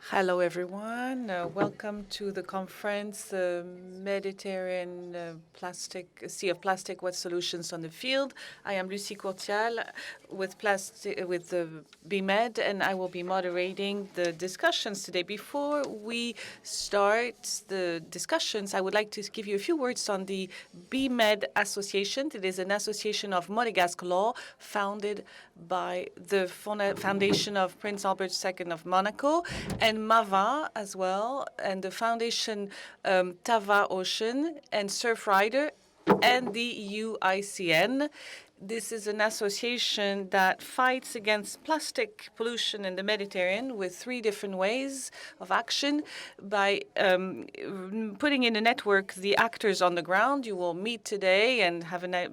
Hello, everyone. Welcome to the conference, Mediterranean Sea of Plastic, What Solutions on the Field. I am Lucie Courtial with the BMed, and I will be moderating the discussions today. Before we start the discussions, I would like to give you a few words on the BMed Association. It is an association of Monegasque law founded by the Foundation of Prince Albert II of Monaco and MAVA as well, and the Foundation Tava Ocean and Surfrider and the UICN. This is an association that fights against plastic pollution in the Mediterranean with 3 different ways of action. By putting in a network the actors on the ground, you will meet today and have a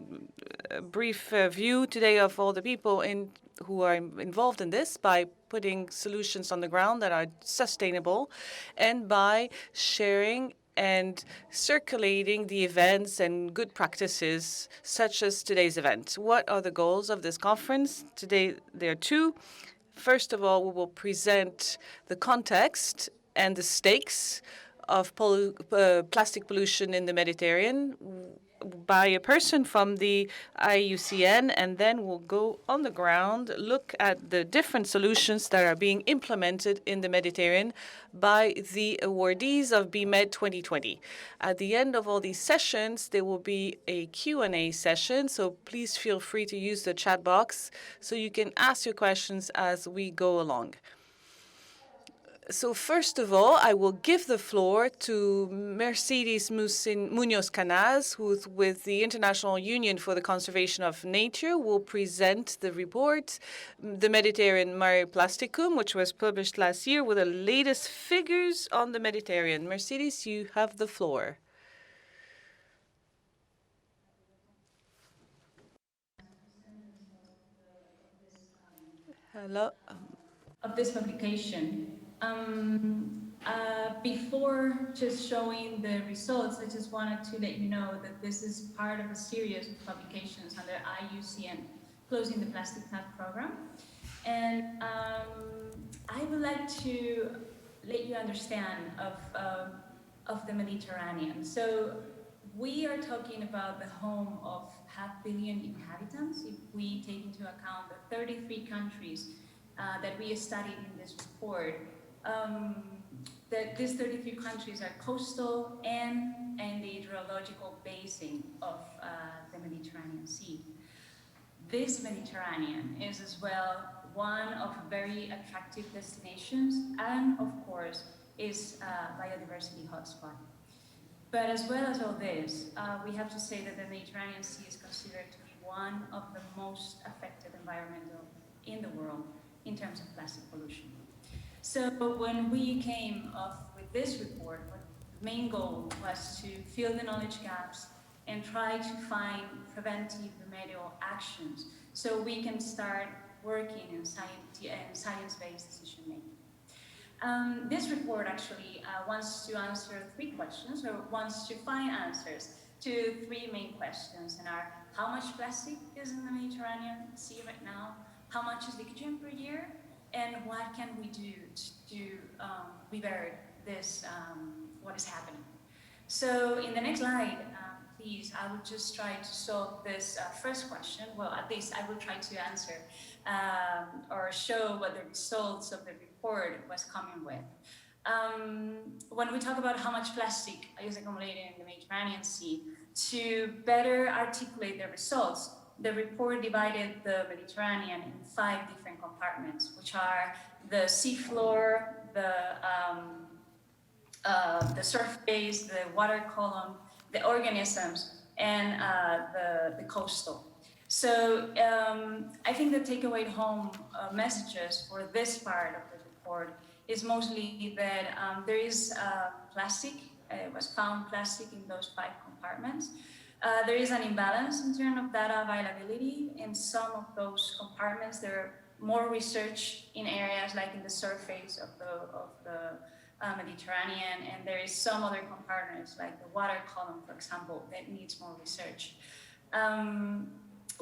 brief view today of all the people who are involved in this by putting solutions on the ground that are sustainable and by sharing and circulating the events and good practices, such as today's event. What are the goals of this conference? Today, there are 2. First of all, we will present the context and the stakes of plastic pollution in the Mediterranean by a person from the IUCN, and then we'll go on the ground, look at the different solutions that are being implemented in the Mediterranean by the awardees of BMed 2020. At the end of all these sessions, there will be a Q&A session, so please feel free to use the chat box so you can ask your questions as we go along. So first of all, I will give the floor to Mercedes Munoz-Canaz, who with the International Union for the Conservation of Nature will present the report, the Mediterranean Mare Plasticum, which was published last year with the latest figures on the Mediterranean. Mercedes, you have the floor. Hello. Of this publication. Before just showing the results, I just wanted to let you know that this is part of a series of publications under IUCN, Closing the Plastic Tap Program. And I would like to let you understand of the Mediterranean. So we are talking about the home of 500 million inhabitants if we take into account the 33 countries that we studied in this report. That these 33 countries are coastal and in the hydrological basin of the Mediterranean Sea. This Mediterranean is as well one of very attractive destinations and of course is a biodiversity hotspot. But as well as all this, we have to say that the Mediterranean Sea is considered to be one of the most affected environmental in the world in terms of plastic pollution. So when we came up with this report, the main goal was to fill the knowledge gaps and try to find preventive remedial actions so we can start working in science-based decision making. This report actually wants to answer 3 questions, or wants to find answers to 3 main questions, and are: how much plastic is in the Mediterranean Sea right now? How much is leakage per year? And what can we do to revert this, what is happening? So in the next slide, please, I will just try to solve this first question. Well, at least I will try to answer or show what the results of the report was coming with. When we talk about how much plastic is accumulated in the Mediterranean Sea, to better articulate the results, the report divided the Mediterranean in 5 different compartments, which are the seafloor, the surface, the water column, the organisms, and the coastal. So I think the takeaway home messages for this part of the report is mostly that there is plastic, was found plastic in those 5 compartments. There is an imbalance in terms of data availability. In some of those compartments, there are more research in areas like in the surface of the Mediterranean, and there is some other compartments like the water column, for example, that needs more research.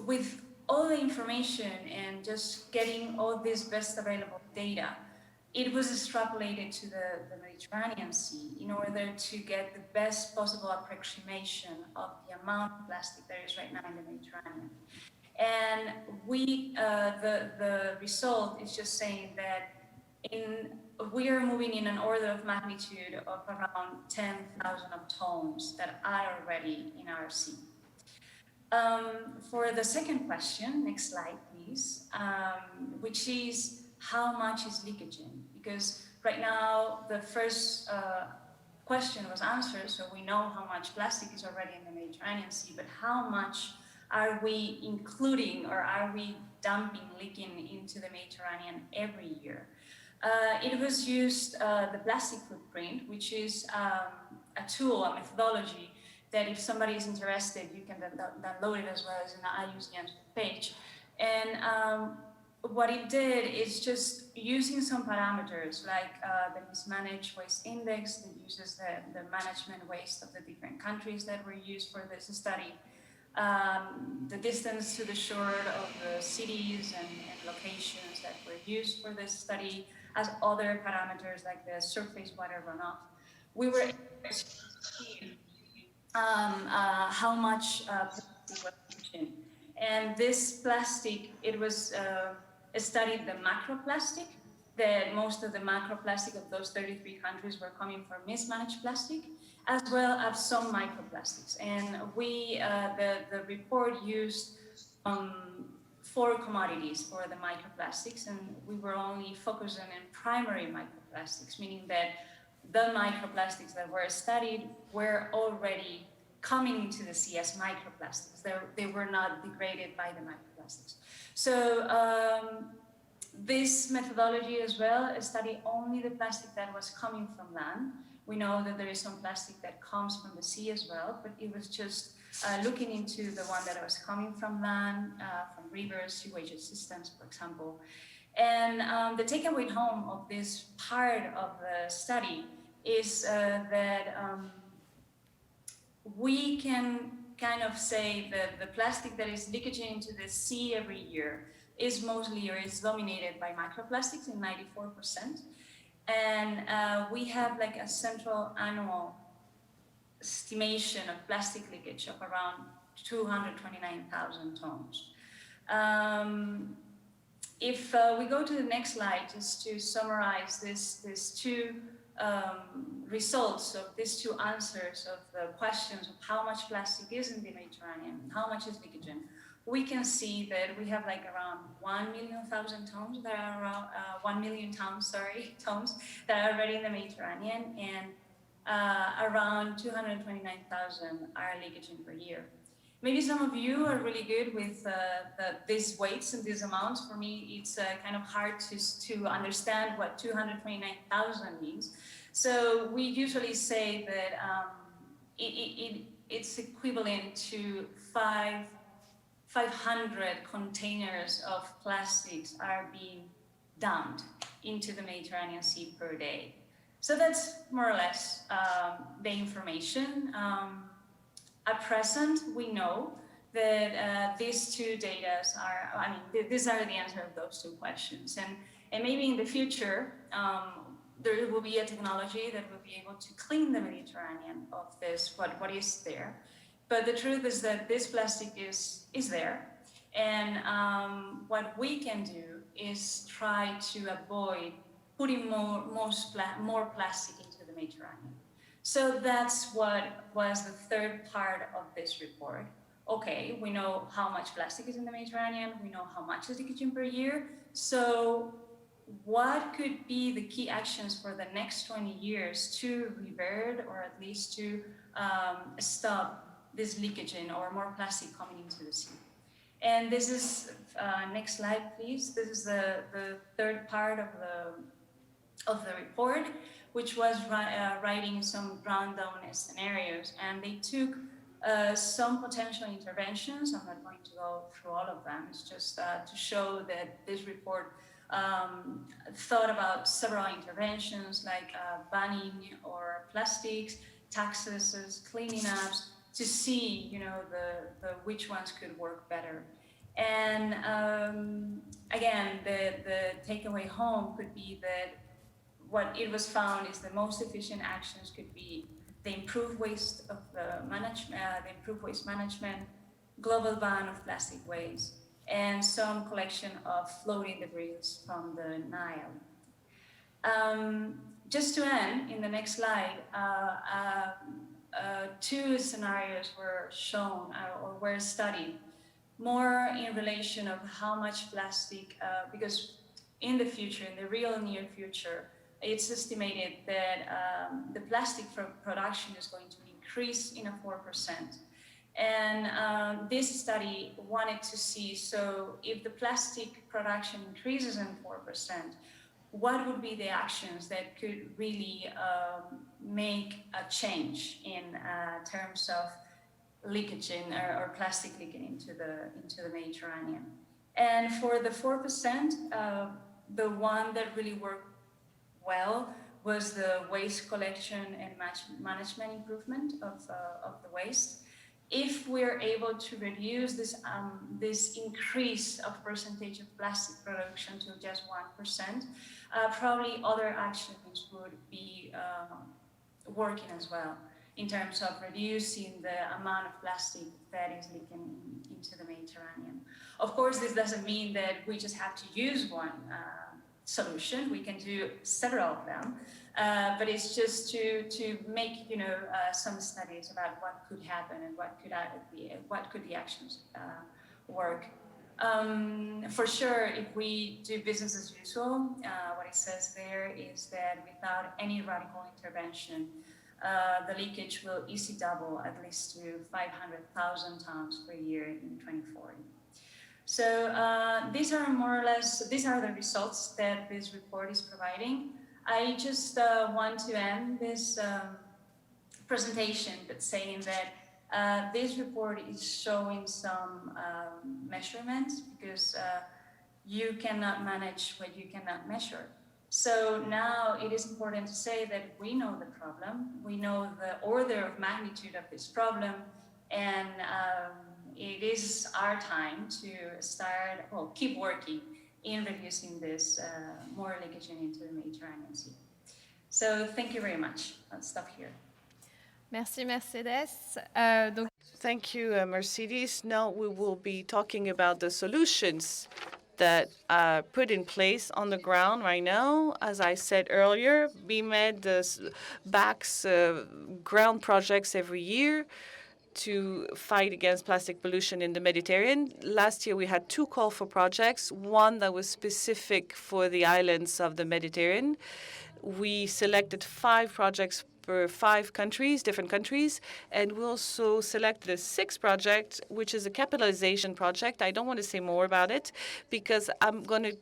With all the information and just getting all this best available data, it was extrapolated to the Mediterranean Sea in order to get the best possible approximation of the amount of plastic there is right now in the Mediterranean. And the result is just saying that we are moving in an order of magnitude of around 10,000 of tons that are already in our sea. For the second question, next slide, please, which is how much is leakaging? Because right now the first question was answered, so we know how much plastic is already in the Mediterranean Sea, but how much are we including or are we dumping, leaking into the Mediterranean every year? It was used the plastic footprint, which is a tool, a methodology that if somebody is interested, you can download it as well as in the IUCN page. And what it did is just using some parameters like the mismanaged waste index that uses the management waste of the different countries that were used for this study, the distance to the shore of the cities and locations that were used for this study, as other parameters like the surface water runoff. We were able to see how much plastic was leaching. And this plastic, it was studied the macroplastic, that most of the macroplastic of those 33 countries were coming from mismanaged plastic, as well as some microplastics. And the report used 4 commodities for the microplastics, and we were only focusing on primary microplastics, meaning that the microplastics that were studied were already coming into the sea as microplastics. They were not degraded by the microplastics. So this methodology as well studied only the plastic that was coming from land. We know that there is some plastic that comes from the sea as well, but it was just looking into the one that was coming from land, from rivers, sewage systems, for example. And the takeaway home of this part of the study is that we can kind of say that the plastic that is leakaging into the sea every year is mostly or is dominated by microplastics in 94%. And we have like a central annual estimation of plastic leakage of around 229,000 tons. If we go to the next slide, just to summarize these two results of these two answers of the questions of how much plastic is in the Mediterranean and how much is leakaging, we can see that we have like around 1,000,000 tons that are around 1,000,000 tons, tons that are already in the Mediterranean, and around 229,000 are leakaging per year. Maybe some of you are really good with these weights and these amounts. For me, it's kind of hard to understand what 229,000 means. So we usually say that it's equivalent to 500 containers of plastics are being dumped into the Mediterranean Sea per day. So that's more or less the information. At present, we know that these two data are, these are the answer of those two questions. And maybe in the future, there will be a technology that will be able to clean the Mediterranean of this, what is there. But the truth is that this plastic is there. And what we can do is try to avoid putting more plastic into the Mediterranean. So that's what was the third part of this report. Okay, we know how much plastic is in the Mediterranean, we know how much is leakaging per year. So what could be the key actions for the next 20 years to revert or at least to stop this leakaging or more plastic coming into the sea? And this is, next slide please, this is the third part of the report, which was writing some ground-down scenarios, and they took some potential interventions. I'm not going to go through all of them. It's just to show that this report thought about several interventions like banning or plastics, taxes, cleaning ups, to see, the which ones could work better. And again, the takeaway home could be that what it was found is the most efficient actions could be the improved waste management, global ban of plastic waste, and some collection of floating debris from the Nile. Just to end, in the next slide, two scenarios were shown or were studied, more in relation of how much plastic, because in the future, in the real near future, it's estimated that the plastic production is going to increase in a 4%. And this study wanted to see, so if the plastic production increases in 4%, what would be the actions that could really make a change in terms of leakage or plastic leaking into the Mediterranean? And for the 4%, the one that really worked well was the waste collection and management improvement of the waste. If we're able to reduce this increase of percentage of plastic production to just 1%, probably other actions would be working as well in terms of reducing the amount of plastic that is leaking into the Mediterranean. Of course, this doesn't mean that we just have to use one solution. We can do several of them, but it's just to make some studies about what could happen and what could the actions work. For sure, if we do business as usual, what it says there is that without any radical intervention, the leakage will easily double at least to 500,000 tons per year in 2040. So these are more or less, these are the results that this report is providing. I just want to end this presentation by saying that this report is showing some measurements because you cannot manage what you cannot measure. So now it is important to say that we know the problem, we know the order of magnitude of this problem, and it is our time to start, keep working in reducing this more leakage into the Mediterranean Sea. So thank you very much. I'll stop here. Merci, Mercedes. Thank you, Mercedes. Now we will be talking about the solutions that are put in place on the ground right now. As I said earlier, BMED backs ground projects every year to fight against plastic pollution in the Mediterranean. Last year, we had 2 calls for projects, one that was specific for the islands of the Mediterranean. We selected 5 projects for 5 countries, different countries, and we also selected a 6th project, which is a capitalization project. I don't want to say more about it because I'm going to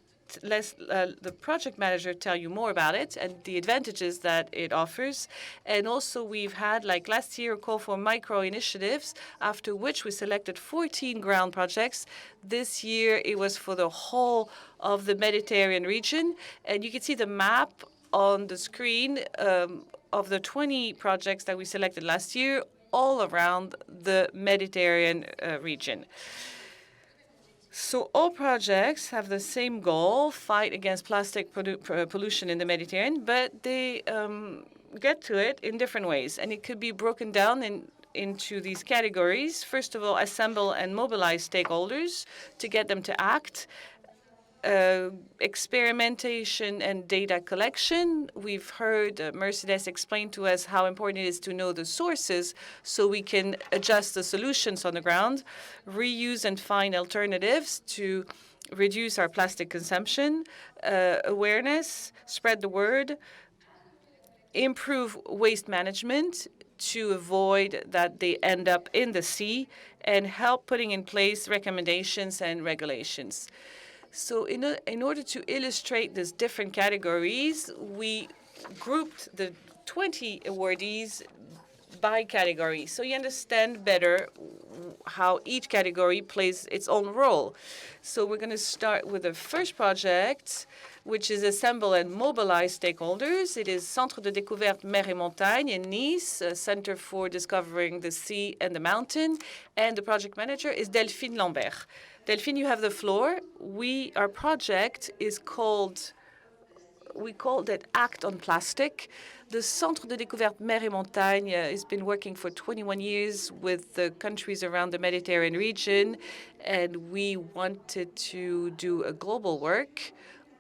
let the project manager tell you more about it and the advantages that it offers. And also we've had, like last year, a call for micro initiatives, after which we selected 14 ground projects. This year it was for the whole of the Mediterranean region. And you can see the map on the screen of the 20 projects that we selected last year, all around the Mediterranean region. So all projects have the same goal, fight against plastic pollution in the Mediterranean, but they get to it in different ways. And it could be broken down into these categories. First of all, assemble and mobilize stakeholders to get them to act. Experimentation and data collection. We've heard Mercedes explain to us how important it is to know the sources so we can adjust the solutions on the ground. Reuse and find alternatives to reduce our plastic consumption. Awareness, spread the word. Improve waste management to avoid that they end up in the sea, and help putting in place recommendations and regulations. So in order to illustrate these different categories, we grouped the 20 awardees by category, so you understand better how each category plays its own role. So we're going to start with the first project, which is assemble and mobilize stakeholders. It is Centre de Découverte Mer et Montagne in Nice, a center for discovering the sea and the mountain, and the project manager is Delphine Lambert. Delphine, you have the floor. Our project is called we called it Act on Plastic. The Centre de Découverte Mer et Montagne has been working for 21 years with the countries around the Mediterranean region, and we wanted to do a global work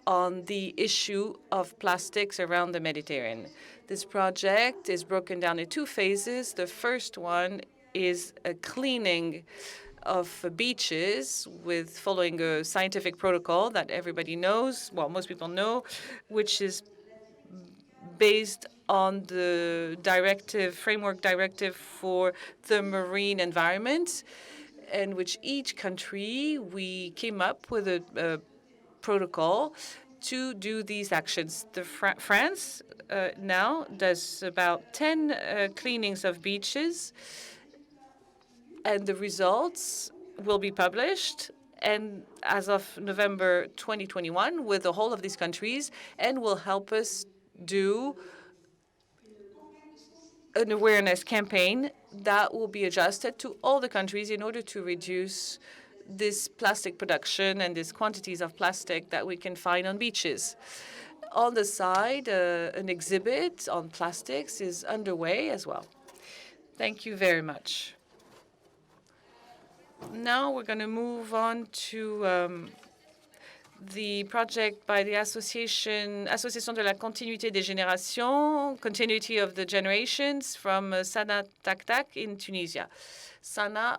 on the issue of plastics around the Mediterranean. This project is broken down in two phases. The first one is a cleaning of beaches with following a scientific protocol that everybody knows, well, most people know, which is based on the framework directive for the marine environment, in which each country, we came up with a protocol to do these actions. France now does about 10 cleanings of beaches, and the results will be published and as of November 2021 with the whole of these countries, and will help us do an awareness campaign that will be adjusted to all the countries in order to reduce this plastic production and these quantities of plastic that we can find on beaches. On the side, an exhibit on plastics is underway as well. Thank you very much. Now we're going to move on to the project by the Association de la Continuité des Générations, Continuity of the Generations, from Sana Taktak in Tunisia. Fana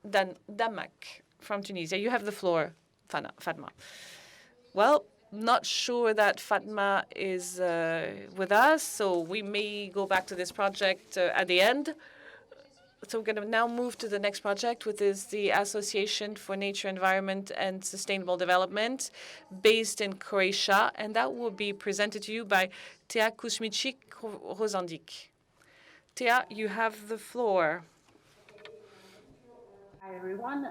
Damak from Tunisia. You have the floor, Fatma. Well, not sure that Fatma is with us, so we may go back to this project at the end. So we're going to now move to the next project, which is the Association for Nature, Environment, and Sustainable Development, based in Croatia, and that will be presented to you by Tea Kuzmicic-Rosandic. Tea, you have the floor. Hi, everyone.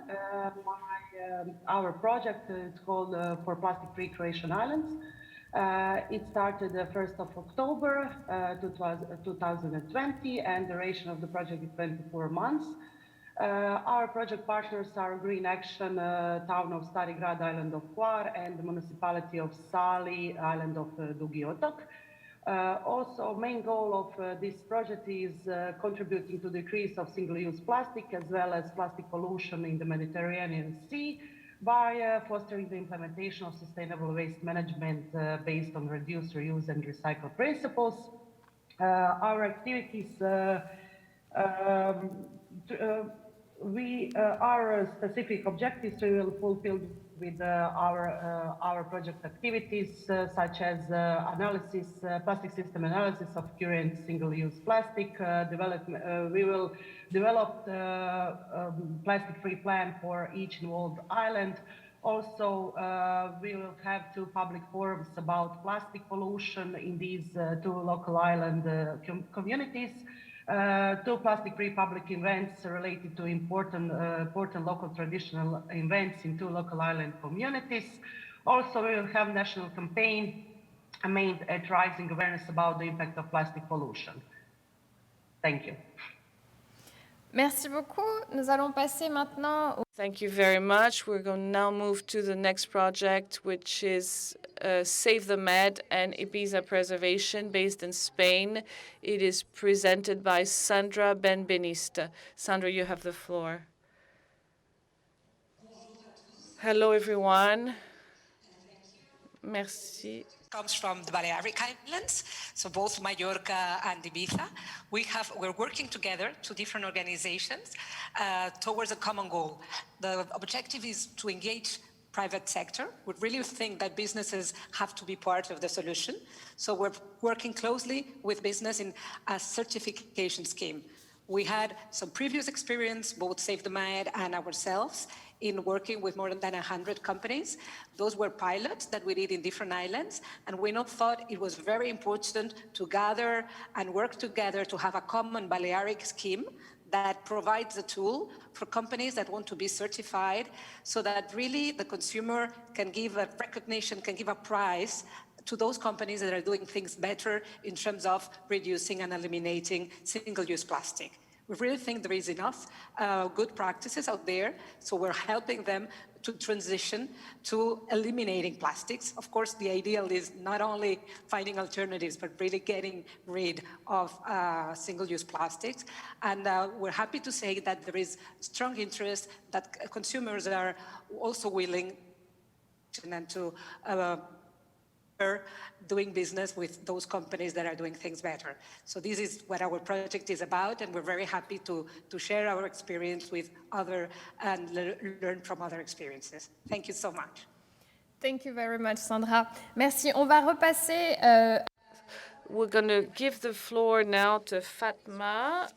Our project is called For Plastic-Free Croatian Islands. It started the 1st of October 2020, and the duration of the project is 24 months. Our project partners are Green Action, Town of Stari Grad, Island of Hvar, and the Municipality of Sali, Island of Dugi Otok. Also, main goal of this project is contributing to the decrease of single-use plastic as well as plastic pollution in the Mediterranean Sea by fostering the implementation of sustainable waste management based on reduce, reuse, and recycle principles. Our activities, our specific objectives we will fulfill with our project activities such as analysis, plastic system analysis of current single-use plastic development. We will develop the plastic-free plan for each involved island. Also, we will have 2 public forums about plastic pollution in these 2 local island communities. 2 plastic-free public events related to important local traditional events in 2 local island communities. Also, we will have national campaign aimed at raising awareness about the impact of plastic pollution. Thank you. Merci beaucoup. Nous allons passer maintenant au... Thank you very much. We're going to now move to the next project, which is Save the Med and Ibiza Preservation, based in Spain. It is presented by Sandra Benbenista. Sandra, you have the floor. Hello, everyone. Merci. Comes from the Balearic Islands, so both Mallorca and Ibiza. We're working together, 2 different organizations, towards a common goal. The objective is to engage private sector. We really think that businesses have to be part of the solution. So we're working closely with business in a certification scheme. We had some previous experience, both Save the Med and ourselves, in working with more than 100 companies. Those were pilots that we did in different islands, and we thought it was very important to gather and work together to have a common Balearic scheme that provides a tool for companies that want to be certified, so that really the consumer can give a recognition, can give a prize to those companies that are doing things better in terms of reducing and eliminating single-use plastic. We really think there is enough good practices out there, so we're helping them to transition to eliminating plastics. Of course, the ideal is not only finding alternatives, but really getting rid of single-use plastics. And we're happy to say that there is strong interest, that consumers are also willing to doing business with those companies that are doing things better. So this is what our project is about, and we're very happy to share our experience with other and learn from other experiences. Thank you so much. Thank you very much, Sandra. Merci. On va repasser. We're going to give the floor now to Fatma,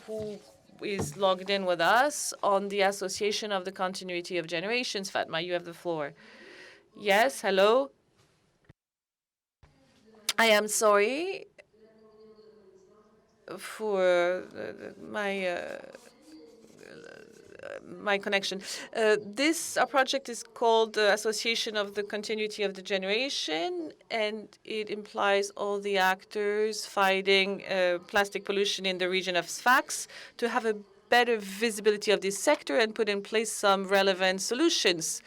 who is logged in with us on the Association of the Continuity of Generations. Fatma, you have the floor. Yes, hello. I am sorry for my connection. Our project is called the Association of the Continuity of the Generation, and it implies all the actors fighting plastic pollution in the region of Sfax to have a better visibility of this sector and put in place some relevant solutions.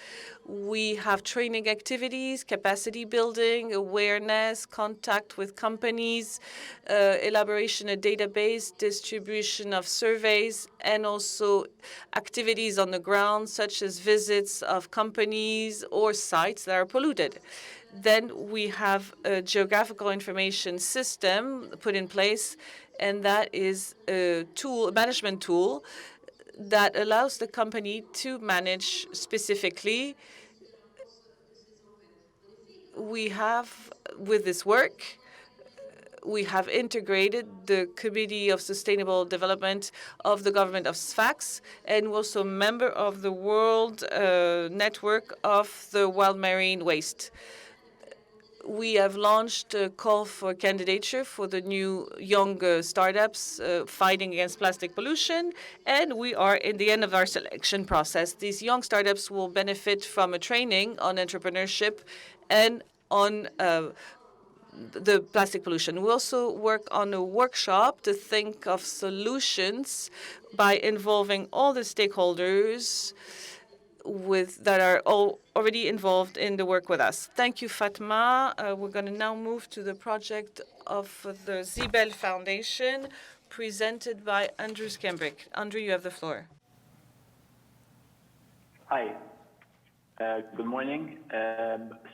We have training activities, capacity building, awareness, contact with companies, elaboration of database, distribution of surveys, and also activities on the ground, such as visits of companies or sites that are polluted. Then we have a geographical information system put in place, and that is a management tool that allows the company to manage specifically. We have, with this work, we have integrated the Committee of Sustainable Development of the government of Sfax, and we're also a member of the World Network of the Wild Marine Waste. We have launched a call for candidature for the new young startups fighting against plastic pollution, and we are in the end of our selection process. These young startups will benefit from a training on entrepreneurship and on the plastic pollution. We also work on a workshop to think of solutions by involving all the stakeholders that are already involved in the work with us. Thank you, Fatma. We're going to now move to the project of the Zibel Foundation, presented by Andrew Skembrick. Andrew, you have the floor. Hi. Good morning.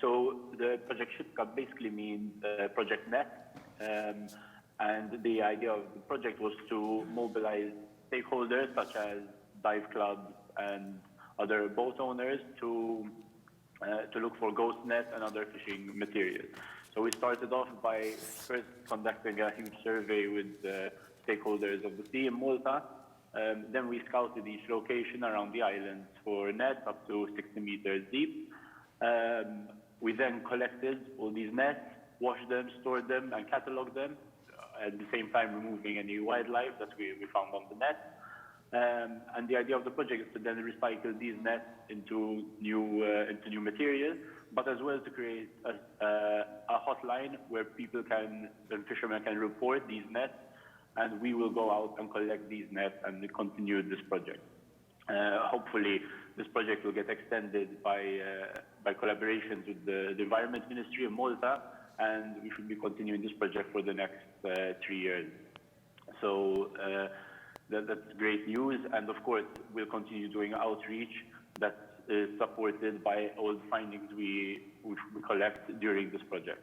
So the project ShipCup basically means Project Net. And the idea of the project was to mobilize stakeholders such as dive clubs and other boat owners to look for ghost nets and other fishing materials. So we started off by first conducting a huge survey with stakeholders of the sea in Malta. Then we scouted each location around the island for nets up to 60 meters deep. We then collected all these nets, washed them, stored them, and cataloged them, at the same time removing any wildlife that we found on the net. And the idea of the project is to then recycle these nets into new material, but as well to create a hotline where fishermen can report these nets, and we will go out and collect these nets and continue this project. Hopefully, this project will get extended by collaborations with the Environment Ministry of Malta, and we should be continuing this project for the next 3 years. So that's great news, and of course, we'll continue doing outreach that is supported by all the findings we collect during this project.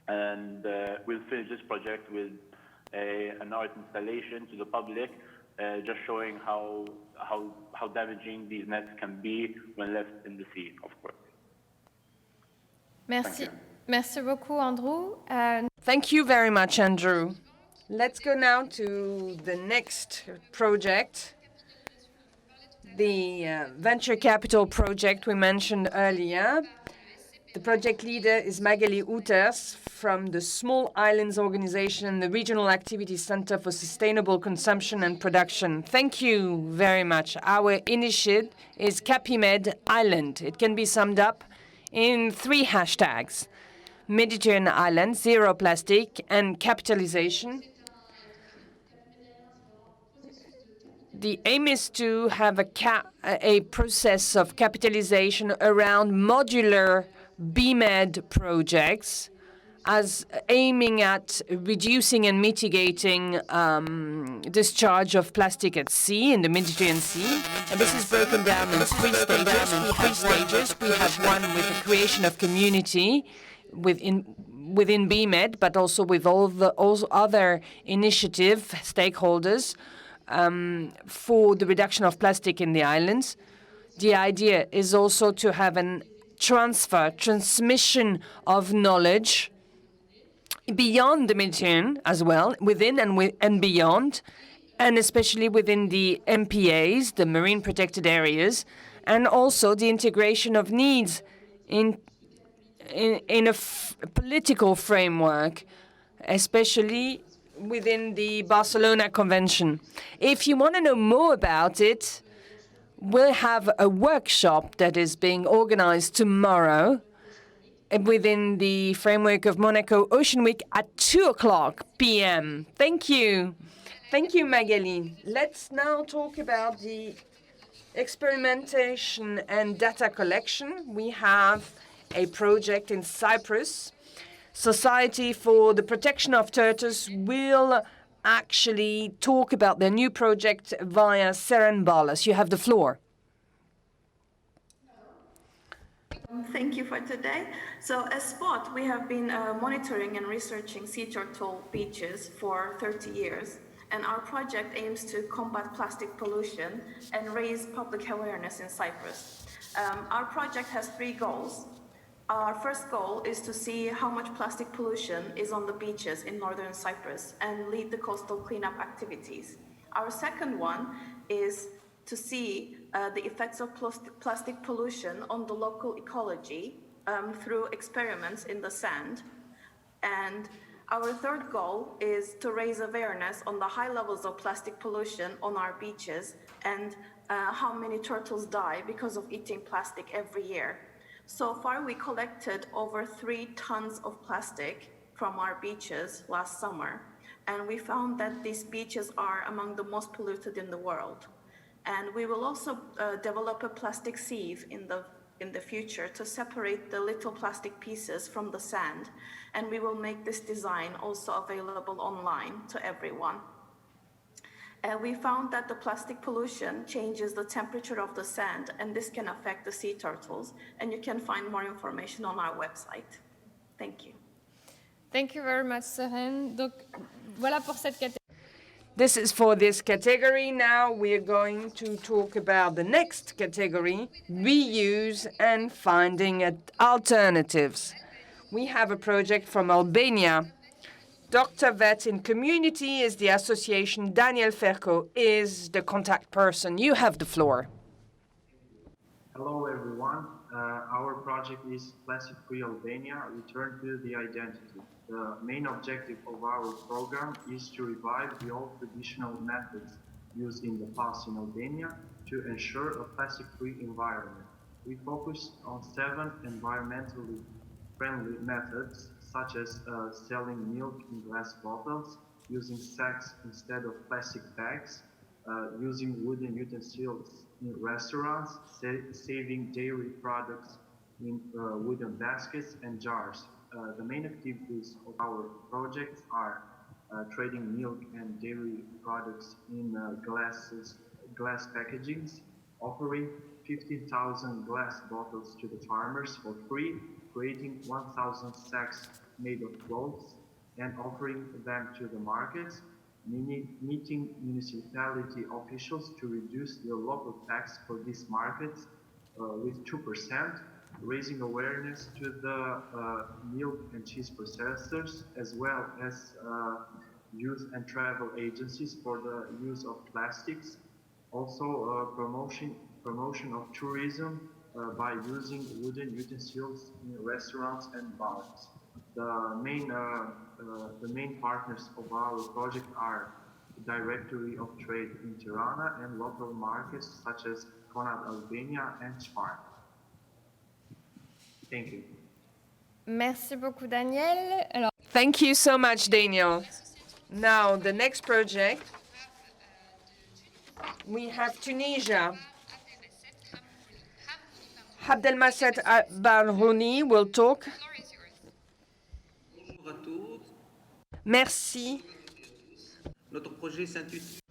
And we'll finish this project with an art installation to the public, just showing how damaging these nets can be when left in the sea, of course. Merci. Merci beaucoup, Andrew. Thank you very much, Andrew. Let's go now to the next project, the venture capital project we mentioned earlier. The project leader is Magali Uters from the Small Islands Organization and the Regional Activity Center for Sustainable Consumption and Production. Thank you very much. Our initiative is Capimed Island. It can be summed up in 3 hashtags: Mediterranean Island, zero plastic, and capitalization. The aim is to have a process of capitalization around modular BMED projects, as aiming at reducing and mitigating discharge of plastic at sea in the Mediterranean Sea. And this is broken down in three stages. We have one with the creation of community within BMED, but also with all other initiative stakeholders for the reduction of plastic in the islands. The idea is also to have a transmission of knowledge beyond the Mediterranean as well, within and beyond, and especially within the MPAs, the marine protected areas, and also the integration of needs in a political framework, especially within the Barcelona Convention. If you want to know more about it, we'll have a workshop that is being organized tomorrow within the framework of Monaco Ocean Week at 2:00 p.m. Thank you. Thank you, Magali. Let's now talk about the experimentation and data collection. We have a project in Cyprus. Society for the Protection of Turtles will actually talk about their new project via Seren Balas. You have the floor. Thank you for today. So as SPOT, we have been monitoring and researching sea turtle beaches for 30 years. And our project aims to combat plastic pollution and raise public awareness in Cyprus. Our project has 3 goals. Our first goal is to see how much plastic pollution is on the beaches in northern Cyprus and lead the coastal cleanup activities. Our second one is to see the effects of plastic pollution on the local ecology through experiments in the sand. And our third goal is to raise awareness on the high levels of plastic pollution on our beaches and how many turtles die because of eating plastic every year. So far, we collected over 3 tons of plastic from our beaches last summer, and we found that these beaches are among the most polluted in the world. And we will also develop a plastic sieve in the future to separate the little plastic pieces from the sand, and we will make this design also available online to everyone. We found that the plastic pollution changes the temperature of the sand, and this can affect the sea turtles, and you can find more information on our website. Thank you. Thank you very much, Seren. Donc, voilà pour cette catégorie. This is for this category. Now we're going to talk about the next category, reuse and finding alternatives. We have a project from Albania. Dr. Vet in Community is the association. Daniel Ferco is the contact person. You have the floor. Hello, everyone. Our project is Plastic-Free Albania, Return to the Identity. The main objective of our program is to revive the old traditional methods used in the past in Albania to ensure a plastic-free environment. We focused on 7 environmentally friendly methods, such as selling milk in glass bottles, using sacks instead of plastic bags, using wooden utensils in restaurants, saving dairy products in wooden baskets and jars. The main activities of our project are trading milk and dairy products in glass packagings, offering 15,000 glass bottles to the farmers for free, creating 1,000 sacks made of clothes and offering them to the markets, meeting municipality officials to reduce the local tax for these markets with 2%, raising awareness to the milk and cheese processors, as well as youth and travel agencies for the use of plastics. Also promotion of tourism by using wooden utensils in restaurants and bars. The main partners of our project are the Directory of Trade in Tirana and local markets such as Conad Albania and Spar. Thank you. Merci beaucoup, Daniel. Alors, Thank you so much, Daniel. Now, the next project We have Tunisia. Abdelmasset Barhouni will talk. Merci.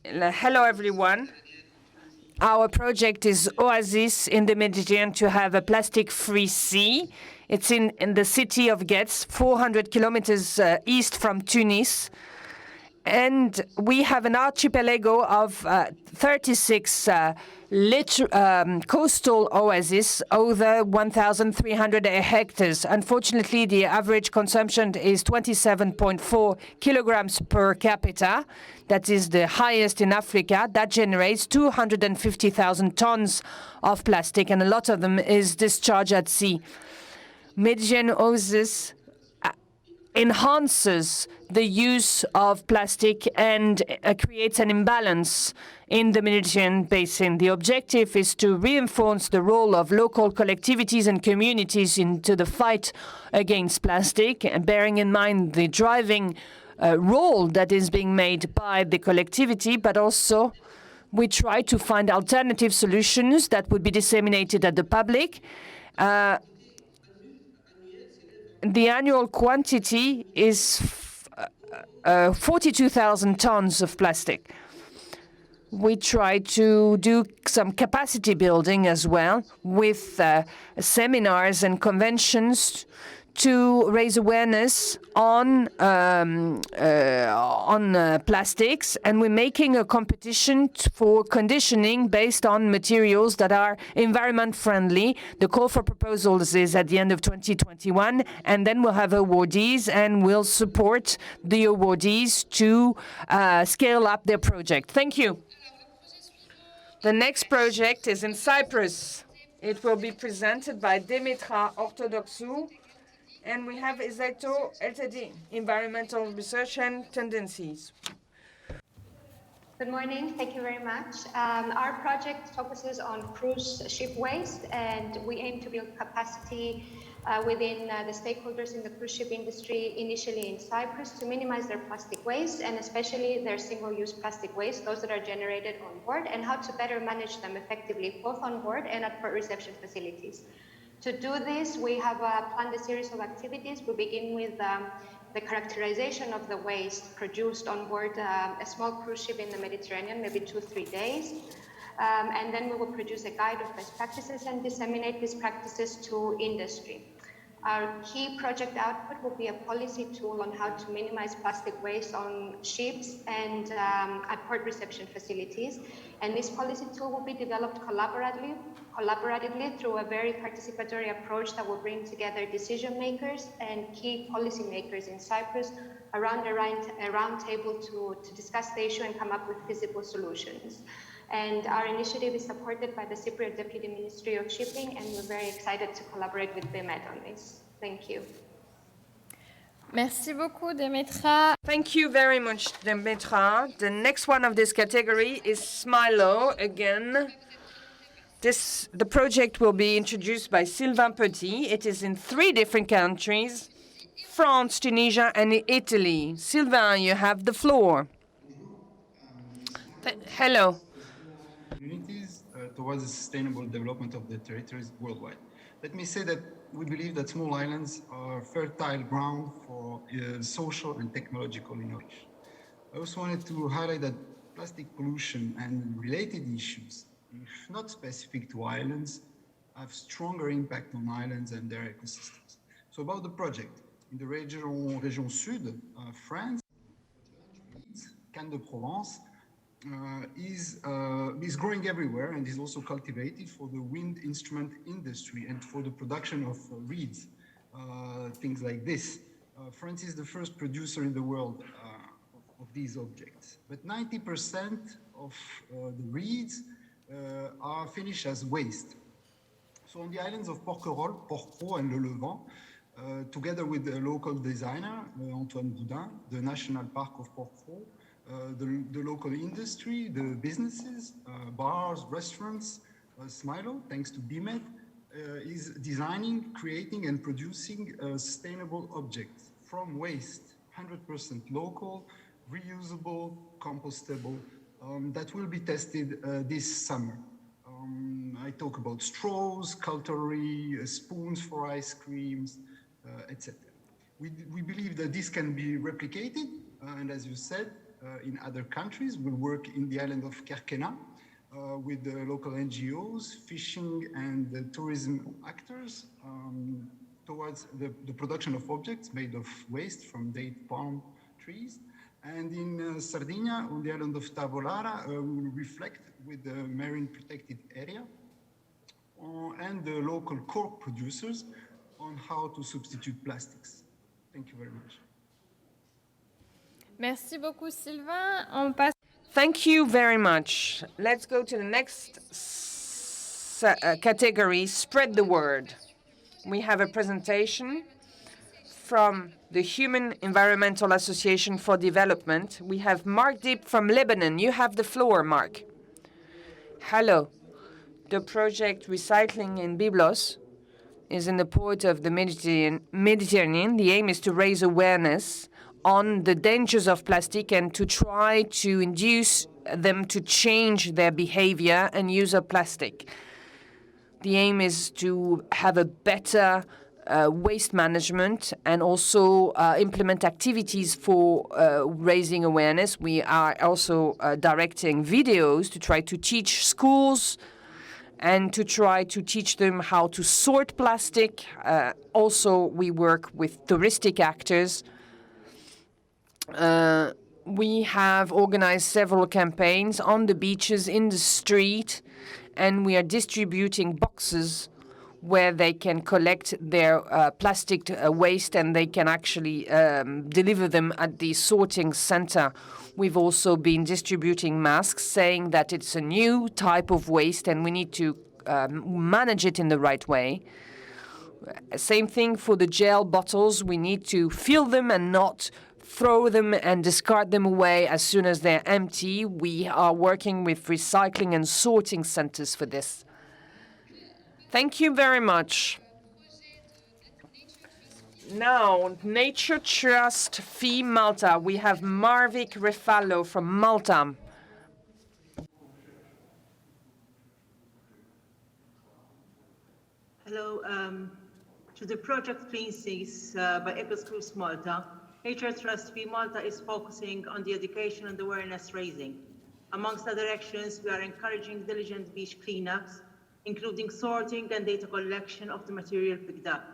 Hello, everyone. Our project is Oasis in the Mediterranean to have a plastic-free sea. It's in the city of Gets, 400 kilometers east from Tunis. And we have an archipelago of 36 coastal oases over 1,300 hectares. Unfortunately, the average consumption is 27.4 kilograms per capita. That is the highest in Africa. That generates 250,000 tons of plastic, and a lot of them is discharged at sea. Mediterranean oasis enhances the use of plastic and creates an imbalance in the Mediterranean basin. The objective is to reinforce the role of local collectivities and communities into the fight against plastic, and bearing in mind the driving role that is being made by the collectivity, but also we try to find alternative solutions that would be disseminated at the public. The annual quantity is 42,000 tons of plastic. We try to do some capacity building as well with seminars and conventions to raise awareness on plastics, and we're making a competition for conditioning based on materials that are environment friendly. The call for proposals is at the end of 2021, and then we'll have awardees, and we'll support the awardees to scale up their project. Thank you. The next project is in Cyprus. It will be presented by Dimitra Orthodoxou. And we have Isotech LTD, Environmental Research and Tendencies. Good morning, thank you very much. Our project focuses on cruise ship waste, and we aim to build capacity within the stakeholders in the cruise ship industry, initially in Cyprus, to minimize their plastic waste, and especially their single-use plastic waste, those that are generated on board, and how to better manage them effectively, both on board and at port reception facilities. To do this, we have planned a series of activities. We begin with the characterization of the waste produced on board a small cruise ship in the Mediterranean, maybe 2-3 days. And then we will produce a guide of best practices and disseminate these practices to industry. Our key project output will be a policy tool on how to minimize plastic waste on ships and at port reception facilities. And this policy tool will be developed collaboratively through a very participatory approach that will bring together decision makers and key policy makers in Cyprus around a round table to discuss the issue and come up with feasible solutions. And our initiative is supported by the Cypriot Deputy Ministry of Shipping, and we're very excited to collaborate with BIMED on this. Thank you. Merci beaucoup, Dimitra. Thank you very much, Dimitra. The next one of this category is SMILO again. The project will be introduced by Sylvain Petit. It is in 3 different countries, France, Tunisia, and Italy. Sylvain, you have the floor. Hello. Communities towards the sustainable development of the territories worldwide. Let me say that we believe that small islands are fertile ground for social and technological innovation. I also wanted to highlight that plastic pollution and related issues, if not specific to islands, have stronger impact on islands and their ecosystems. So about the project, in the region Sud, France, Cannes de Provence, is growing everywhere and is also cultivated for the wind instrument industry and for the production of reeds, things like this. France is the first producer in the world of these objects, but 90% of the reeds are finished as waste. So on the islands of Porquerolles, Porquerolles and Le Levant, together with the local designer, Antoine Boudin, the National Park of Porquerolles, the local industry, the businesses, bars, restaurants, SMILO, thanks to BIMED, is designing, creating and producing sustainable objects from waste, 100% local, reusable, compostable, that will be tested this summer. I talk about straws, cutlery, spoons for ice creams, etc. We believe that this can be replicated, and as you said, in other countries. We'll work in the island of Kerkena with the local NGOs, fishing and tourism actors towards the production of objects made of waste from date palm trees. And in Sardinia, on the island of Tavolara, we will reflect with the marine protected area and the local cork producers on how to substitute plastics. Thank you very much. Merci beaucoup, Sylvain. On passe. Thank you very much. Let's go to the next category, spread the word. We have a presentation from the Human Environmental Association for Development. We have Mark Deep from Lebanon. You have the floor, Mark. Hello. The project Recycling in Byblos is in the port of the Mediterranean. The aim is to raise awareness on the dangers of plastic and to try to induce them to change their behavior and use of plastic. The aim is to have a better waste management and also implement activities for raising awareness. We are also directing videos to try to teach schools and to try to teach them how to sort plastic. Also, we work with touristic actors. We have organized several campaigns on the beaches, in the street, and we are distributing boxes where they can collect their plastic waste and they can actually deliver them at the sorting center. We've also been distributing masks saying that it's a new type of waste and we need to manage it in the right way. Same thing for the gel bottles. We need to fill them and not throw them and discard them away as soon as they're empty. We are working with recycling and sorting centers for this. Thank you very much. Now, Nature Trust Fee Malta. We have Marvik Refalo from Malta. Hello. To the project Clean Seas by Ecoscrews Malta, Nature Trust Fee Malta is focusing on the education and awareness raising. Amongst other actions, we are encouraging diligent beach cleanups, including sorting and data collection of the material picked up.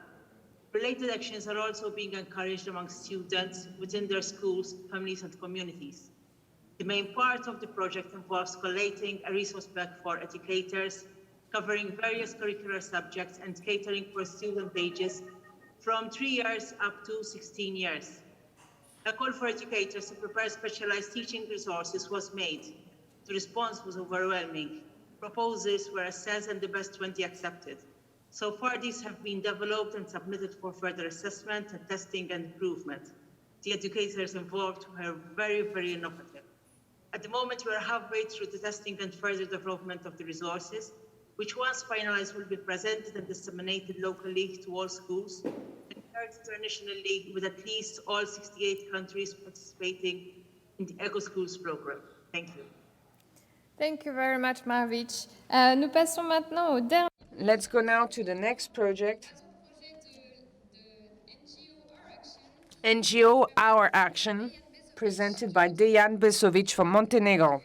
Related actions are also being encouraged among students within their schools, families, and communities. The main part of the project involves collating a resource bank for educators, covering various curricular subjects and catering for student ages from 3 years up to 16 years. A call for educators to prepare specialized teaching resources was made. The response was overwhelming. Proposals were assessed and the best 20 accepted. So far, these have been developed and submitted for further assessment and testing and improvement. The educators involved were very, very innovative. At the moment, we are halfway through the testing and further development of the resources, which once finalized will be presented and disseminated locally to all schools and shared internationally with at least all 68 countries participating in the Eco-Schools program. Thank you. Thank you very much, Marvik. Nous passons maintenant au dernier. Let's go now to the next project. NGO Our Action, presented by Dejan Besovic from Montenegro.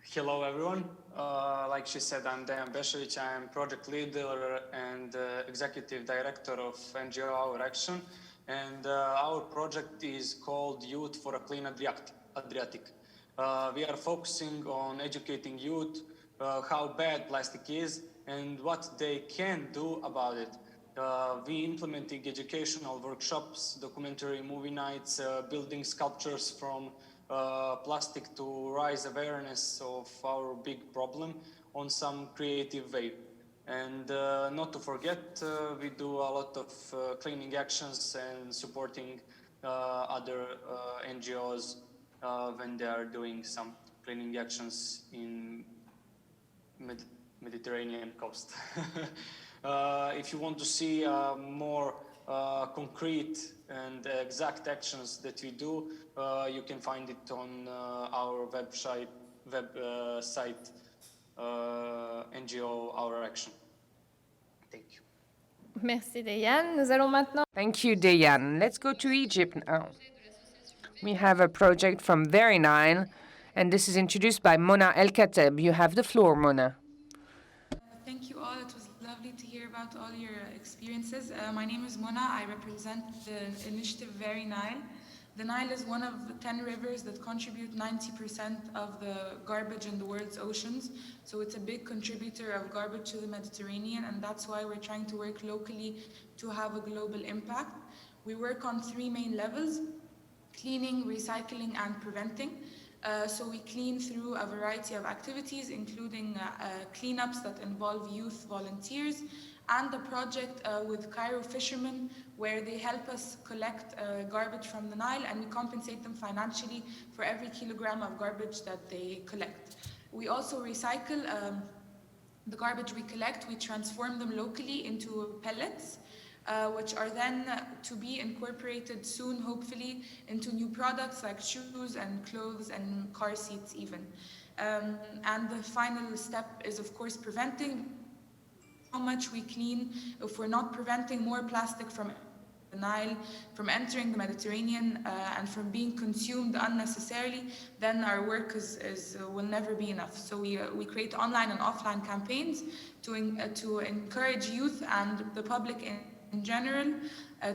Hello, everyone. Like she said, I'm Dejan Besovic. I'm project leader and executive director of NGO Our Action. And our project is called Youth for a Clean Adriatic. We are focusing on educating youth how bad plastic is and what they can do about it. We implementing educational workshops, documentary movie nights, building sculptures from plastic to raise awareness of our big problem on some creative way. And not to forget, we do a lot of cleaning actions and supporting other NGOs when they are doing some cleaning actions in Mediterranean coast. If you want to see more concrete and exact actions that we do, you can find it on our website NGO Our Action. Thank you. Merci Dayan. Nous allons maintenant... Thank you, Dayan. Let's go to Egypt now. We have a project from Very Nile, and this is introduced by Mona El Kateb. You have the floor, Mona. Thank you all. It was lovely to hear about all your experiences. My name is Mona. I represent the initiative Very Nile. The Nile is one of the 10 rivers that contribute 90% of the garbage in the world's oceans. So it's a big contributor of garbage to the Mediterranean, and that's why we're trying to work locally to have a global impact. We work on 3 main levels: cleaning, recycling, and preventing. So we clean through a variety of activities, including cleanups that involve youth volunteers, and a project with Cairo fishermen, where they help us collect garbage from the Nile, and we compensate them financially for every kilogram of garbage that they collect. We also recycle the garbage we collect. We transform them locally into pellets, which are then to be incorporated soon, hopefully, into new products like shoes and clothes and car seats even. And the final step is, of course, preventing. How much we clean, if we're not preventing more plastic from the Nile, from entering the Mediterranean, and from being consumed unnecessarily, then our work will never be enough. So we create online and offline campaigns to encourage youth and the public in general,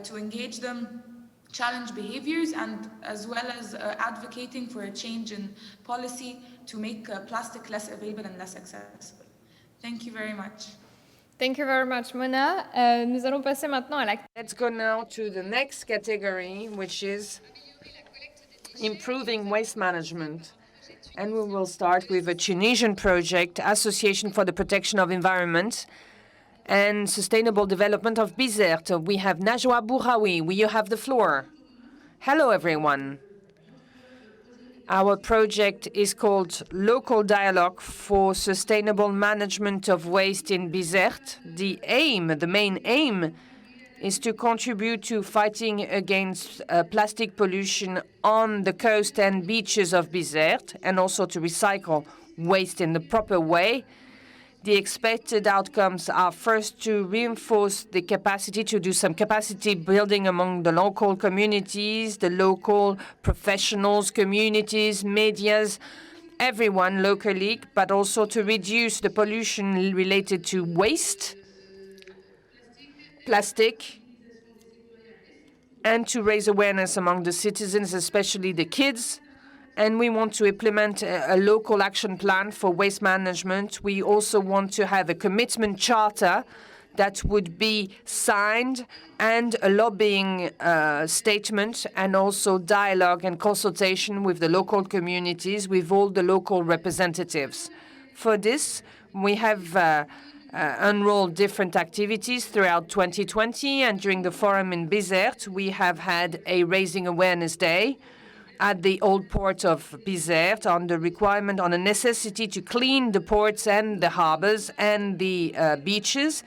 to engage them, challenge behaviors, and as well as advocating for a change in policy to make plastic less available and less accessible. Thank you very much. Thank you very much, Mona. Nous allons passer maintenant à la... Let's go now to the next category, which is improving waste management. And we will start with a Tunisian project, Association for the Protection of Environment and Sustainable Development of Bizerte. We have Najwa Bouraoui. You have the floor. Hello, everyone. Our project is called Local Dialogue for Sustainable Management of Waste in Bizerte. The main aim, is to contribute to fighting against plastic pollution on the coast and beaches of Bizerte, and also to recycle waste in the proper way. The expected outcomes are first to reinforce the capacity to do some capacity building among the local communities, the local professionals, communities, medias, everyone locally, but also to reduce the pollution related to waste, plastic, and to raise awareness among the citizens, especially the kids. And we want to implement a local action plan for waste management. We also want to have a commitment charter that would be signed, and a lobbying statement, and also dialogue and consultation with the local communities, with all the local representatives. For this, we have enrolled different activities throughout 2020, and during the forum in Bizerte, we have had a Raising Awareness Day at the old port of Bizerte on the requirement, on the necessity to clean the ports and the harbors and the beaches.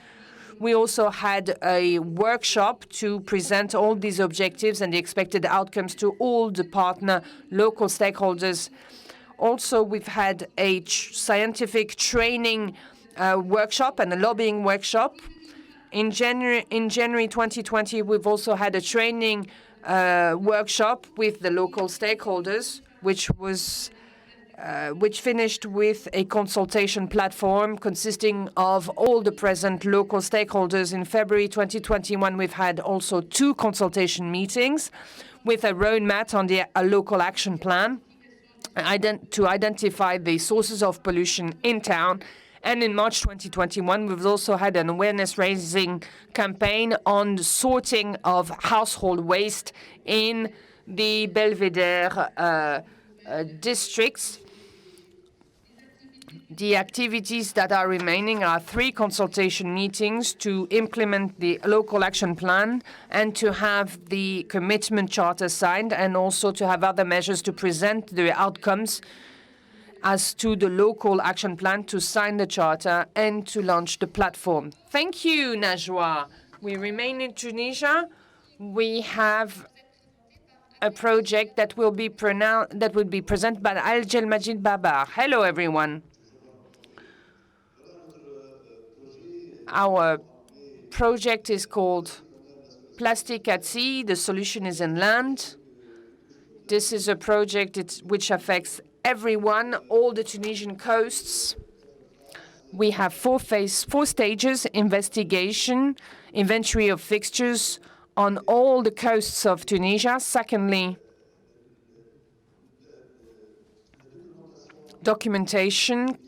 We also had a workshop to present all these objectives and the expected outcomes to all the partner local stakeholders. Also, we've had a scientific training workshop and a lobbying workshop. In January 2020, we've also had a training workshop with the local stakeholders, which finished with a consultation platform consisting of all the present local stakeholders. In February 2021, we've had also 2 consultation meetings with a roadmap on a local action plan to identify the sources of pollution in town. And in March 2021, we've also had an awareness-raising campaign on the sorting of household waste in the Belvedere districts. The activities that are remaining are 3 consultation meetings to implement the local action plan and to have the commitment charter signed, and also to have other measures to present the outcomes as to the local action plan, to sign the charter and to launch the platform. Thank you, Najwa. We remain in Tunisia we have a project that will be presented by Jlij Babar. Hello, everyone. Our project is called Plastic at Sea. The solution is in land. This is a project which affects everyone, all the Tunisian coasts. We have four stages: investigation, inventory of fixtures on all the coasts of Tunisia. Secondly, documentation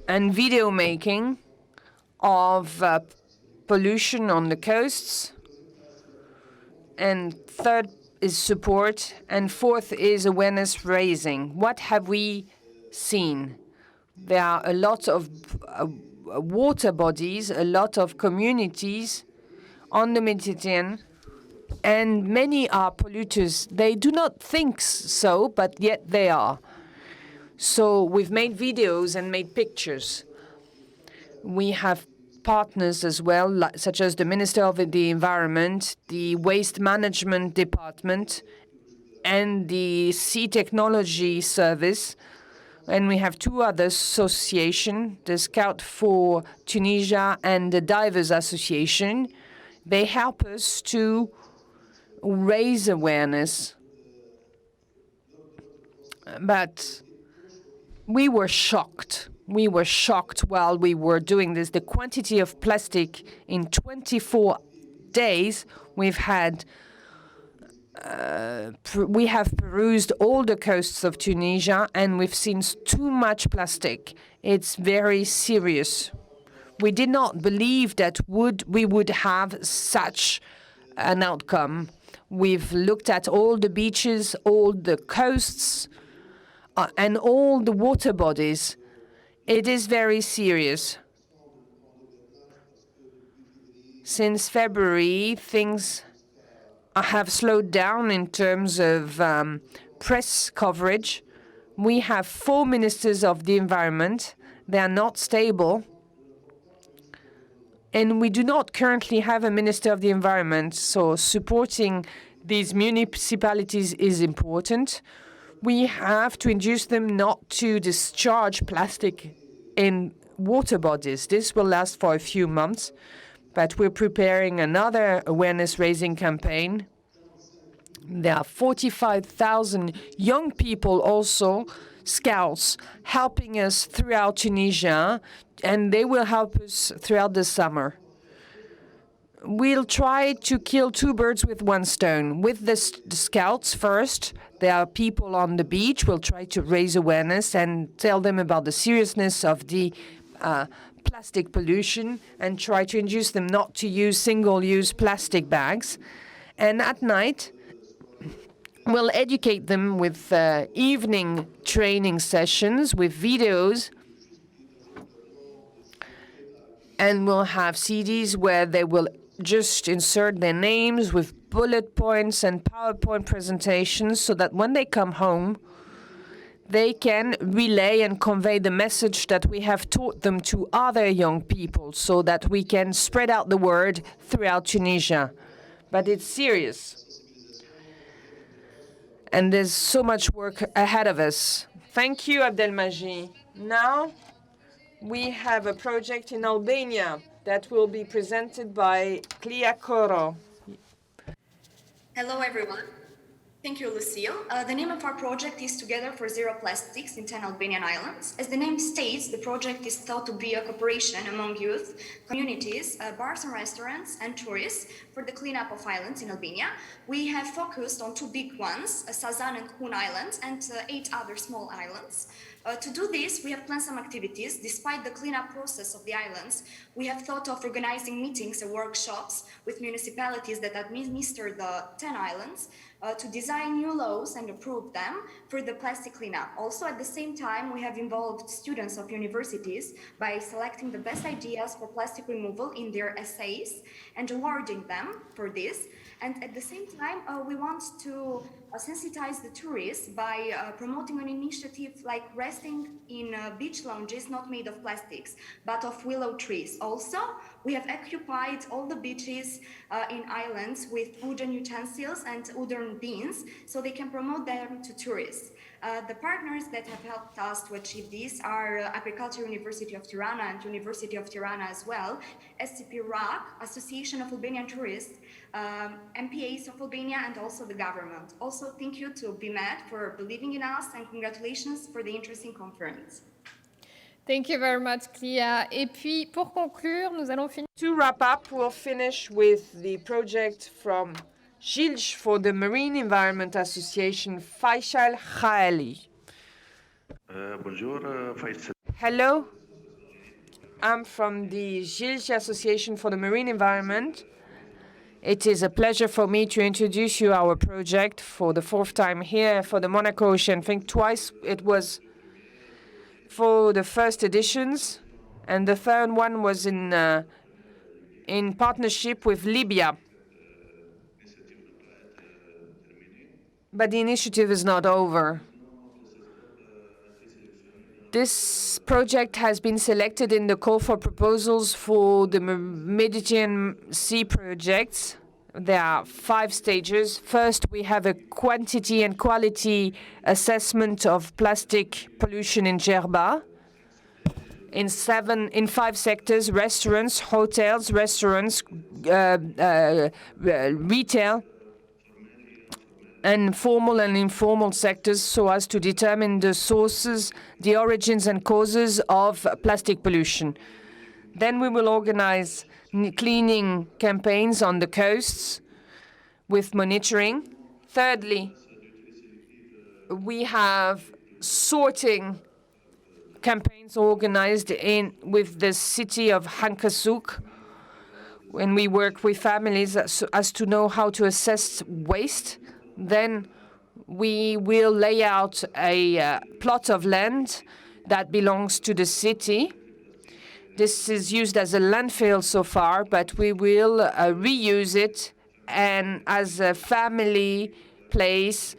and video making of pollution on the coasts. And third is support. And fourth is awareness raising. What have we seen? There are a lot of water bodies, a lot of communities on the Mediterranean, and many are polluters. They do not think so, but yet they are. So we've made videos and made pictures. We have partners as well, such as the Minister of the Environment, the Waste Management Department, and the Sea Technology Service. And we have two other associations, the Scout for Tunisia and the Divers Association. They help us to raise awareness. But we were shocked. We were shocked while we were doing this. The quantity of plastic in 24 days we have perused all the coasts of Tunisia, and we've seen too much plastic. It's very serious. We did not believe that we would have such an outcome. We've looked at all the beaches, all the coasts, and all the water bodies. It is very serious. Since February, things have slowed down in terms of press coverage. We have 4 ministers of the environment. They are not stable. And we do not currently have a minister of the environment, so supporting these municipalities is important. We have to induce them not to discharge plastic in water bodies. This will last for a few months, but we're preparing another awareness-raising campaign. There are 45,000 young people also, scouts, helping us throughout Tunisia, and they will help us throughout the summer. We'll try to kill 2 birds with 1 stone. With the scouts first, there are people on the beach. We'll try to raise awareness and tell them about the seriousness of the plastic pollution and try to induce them not to use single-use plastic bags. And at night, we'll educate them with evening training sessions with videos. And we'll have CDs where they will just insert their names with bullet points and PowerPoint presentations so that when they come home, they can relay and convey the message that we have taught them to other young people so that we can spread out the word throughout Tunisia. But it's serious. And there's so much work ahead of us. Thank you, Abdelmajid. Now, we have a project in Albania that will be presented by Clia Coro. Hello, everyone. Thank you, Lucille. The name of our project is Together for Zero Plastics in 10 Albanian islands. As the name states, the project is thought to be a cooperation among youth, communities, bars and restaurants, and tourists for the cleanup of islands in Albania. We have focused on 2 big ones, Sazan and Kun Islands, and 8 other small islands. To do this, we have planned some activities. Despite the cleanup process of the islands, we have thought of organizing meetings and workshops with municipalities that administer the 10 islands to design new laws and approve them for the plastic cleanup. Also, at the same time, we have involved students of universities by selecting the best ideas for plastic removal in their essays and awarding them for this. And at the same time, we want to sensitize the tourists by promoting an initiative like resting in beach lounges not made of plastics, but of willow trees. Also, we have occupied all the beaches in islands with wooden utensils and wooden bins, so they can promote them to tourists. The partners that have helped us to achieve this are Agricultural University of Tirana and University of Tirana as well, SCP RAC, Association of Albanian Tourists, MPAs of Albania, and also the government. Also, thank you to BMED for believing in us, and congratulations for the interesting conference. Thank you very much, Clea. Et puis, pour conclure, nous allons finir. To wrap up, we'll finish with the project from Jlij for the Marine Environment Association, Faisal Khaeli. Bonjour, Faisal. Hello, I'm from the Jlij Association for the Marine Environment. It is a pleasure for me to introduce you our project for the fourth time here for the Monaco Ocean. I think twice it was for the first editions, and the third one was in partnership with Libya. But the initiative is not over. This project has been selected in the call for proposals for the Mediterranean Sea projects. There are 5 stages. First, we have a quantity and quality assessment of plastic pollution in Djerba in 5 sectors: restaurants, hotels, retail, and formal and informal sectors, so as to determine the sources, the origins and causes of plastic pollution. Then we will organize cleaning campaigns on the coasts with monitoring. Thirdly, we have sorting campaigns organized with the city of Hankasuk, when we work with families as to know how to assess waste. Then we will lay out a plot of land that belongs to the city. This is used as a landfill so far, but we will reuse it and as a family place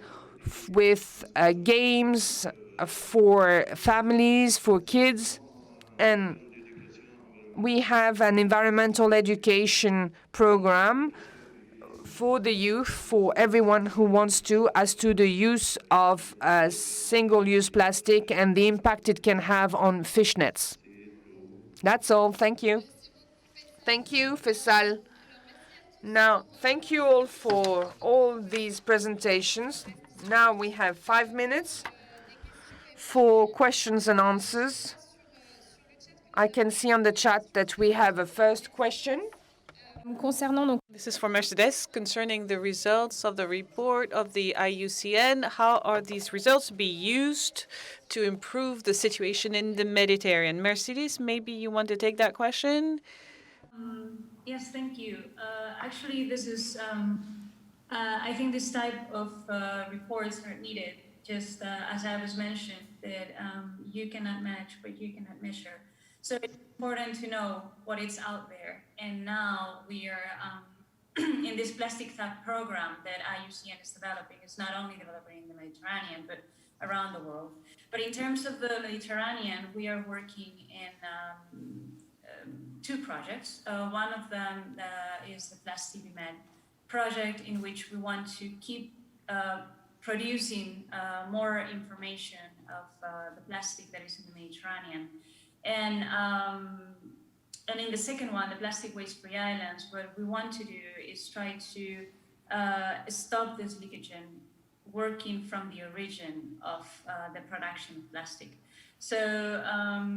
with games for families, for kids. And we have an environmental education program for the youth, for everyone who wants to, as to the use of single-use plastic and the impact it can have on fish nets. That's all. Thank you. Thank you, Faisal. Now, thank you all for all these presentations. Now we have 5 minutes for questions and answers. I can see on the chat that we have a first question. This is for Mercedes concerning the results of the report of the IUCN. How are these results be used to improve the situation in the Mediterranean? Mercedes, maybe you want to take that question? Yes, thank you. Actually, this is, I think this type of reports are needed, just as I was mentioned, that you cannot match, but you cannot measure. So it's important to know what is out there. And now we are in this plastic theft program that IUCN is developing. It's not only developing in the Mediterranean, but around the world. But in terms of the Mediterranean, we are working in 2 projects. One of them is the PlastiBMed project, in which we want to keep producing more information of the plastic that is in the Mediterranean. And in the second one, the plastic waste-free islands, what we want to do is try to stop this leakage and working from the origin of the production of plastic. So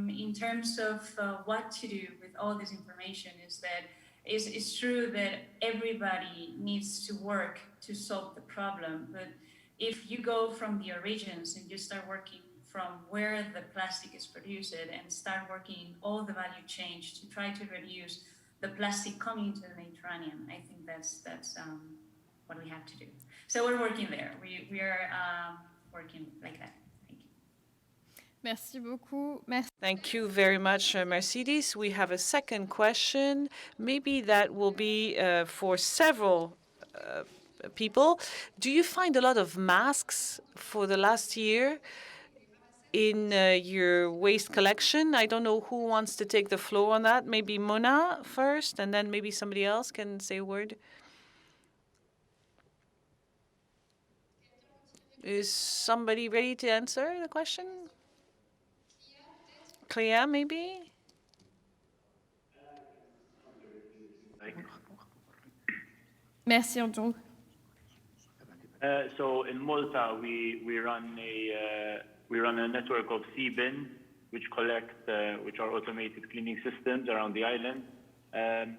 in terms of what to do with all this information is that it's true that everybody needs to work to solve the problem, but if you go from the origins and you start working from where the plastic is produced and start working all the value chain to try to reduce the plastic coming into the Mediterranean, I think that's what we have to do. So we're working there. We are working like that. Thank you. Merci beaucoup. Merci. Thank you very much, Mercedes. We have a second question. Maybe that will be for several people. Do you find a lot of masks for the last year in your waste collection? I don't know who wants to take the floor on that. Maybe Mona first, and then maybe somebody else can say a word. Is somebody ready to answer the question? Clea, maybe? Merci, Andrew. So in Malta, we run a network of sea bins which which are automated cleaning systems around the island. And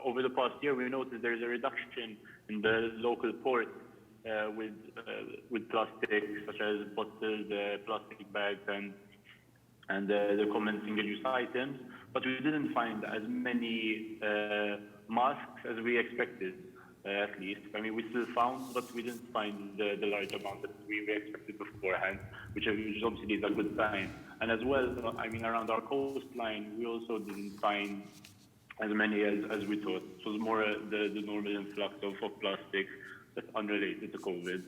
over the past year, we noticed there's a reduction in the local port with plastic, such as bottles, plastic bags, and the common single-use items. But we didn't find as many masks as we expected. At least. I mean, we still found, but we didn't find the large amount that we expected beforehand, which obviously is a good sign. And as well, I mean, around our coastline, we also didn't find as many as we thought. It was more the normal influx of plastic that's unrelated to COVID.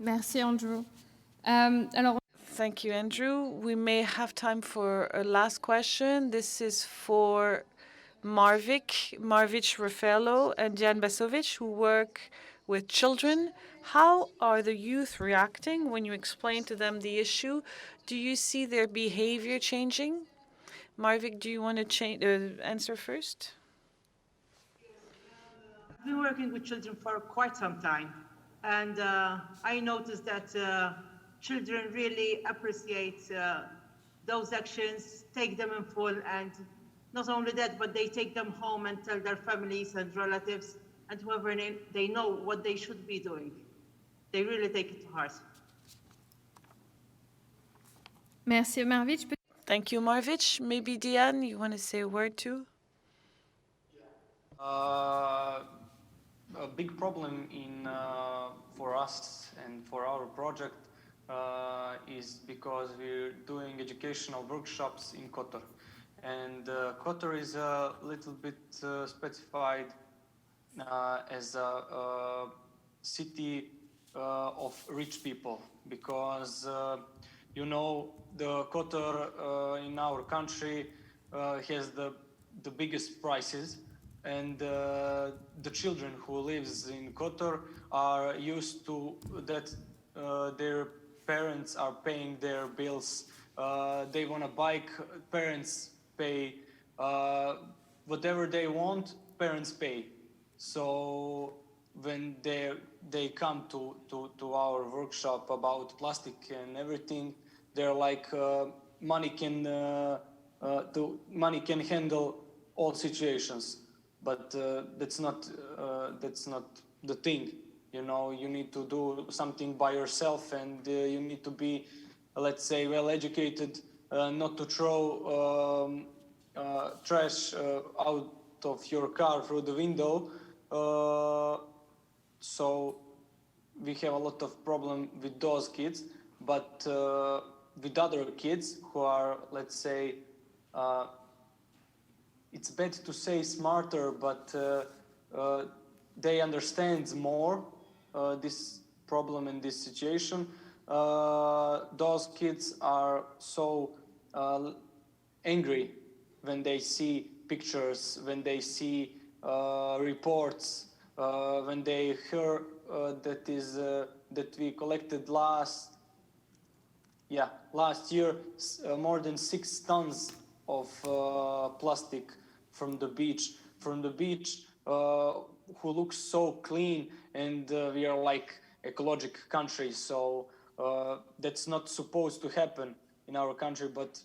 Merci, Andrew. Thank you, Andrew. We may have time for a last question. This is for Marvic Rafaelo, and Jan Basovic, who work with children. How are the youth reacting when you explain to them the issue? Do you see their behavior changing? Marvic, do you want to answer first? I've been working with children for quite some time, and I noticed that children really appreciate those actions, take them in full, and not only that, but they take them home and tell their families and relatives and whoever they know what they should be doing. They really take it to heart. Merci, Marvic. Thank you, Marvic. Maybe Diane, you want to say a word too? A big problem for us and for our project is because we're doing educational workshops in Qatar. And Qatar is a little bit specified as a city of rich people, because you know, the Qatar in our country has the biggest prices, and the children who lives in Qatar are used to that their parents are paying their bills. They want a bike, parents pay. Whatever they want, parents pay. So when they come to our workshop about plastic and everything, they're like, money can handle all situations, but that's not the thing. You know, you need to do something by yourself, and you need to be, let's say, well educated, not to throw trash out of your car through the window. So we have a lot of problem with those kids, but with other kids who are, let's say, it's bad to say smarter, but they understand more this problem and this situation. Those kids are so angry when they see pictures, when they see reports, when they hear that we collected last year more than 6 tons of plastic from the beach, who looks so clean, and we are like ecologic country, so that's not supposed to happen in our country, but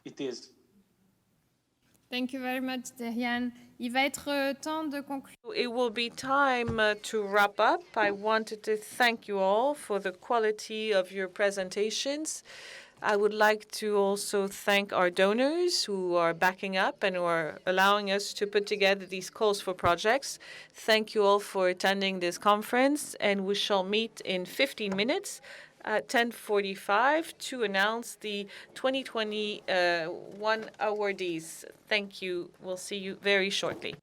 it is. Thank you very much, Derian. Il va être temps de conclure. It will be time to wrap up. I wanted to thank you all for the quality of your presentations. I would like to also thank our donors who are backing up and who are allowing us to put together these calls for projects. Thank you all for attending this conference, and we shall meet in 15 minutes at 10:45 to announce the 2021 awardees. Thank you. We'll see you very shortly.